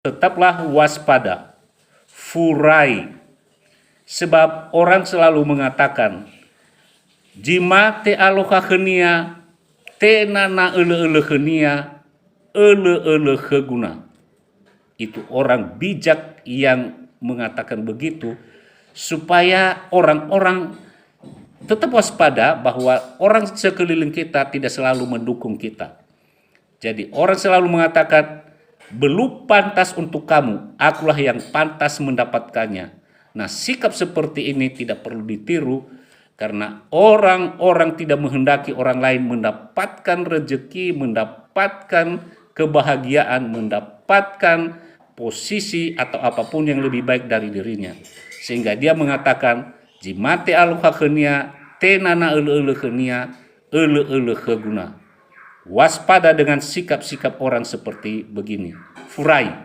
Tetaplah waspada, furai, sebab orang selalu mengatakan, jima te aloha khenia, te nana ele khenia, ele kheguna. Itu orang bijak yang mengatakan begitu, supaya orang-orang tetap waspada bahwa orang sekeliling kita tidak selalu mendukung kita. Jadi orang selalu mengatakan, belum pantas untuk kamu, akulah yang pantas mendapatkannya. Nah, sikap seperti ini tidak perlu ditiru, karena orang-orang tidak menghendaki orang lain mendapatkan rezeki, mendapatkan kebahagiaan, mendapatkan posisi atau apapun yang lebih baik dari dirinya. Sehingga dia mengatakan, jimate aloha khenia, tenana ele khenia, ele kheguna. Waspada dengan sikap-sikap orang seperti begini. Furai.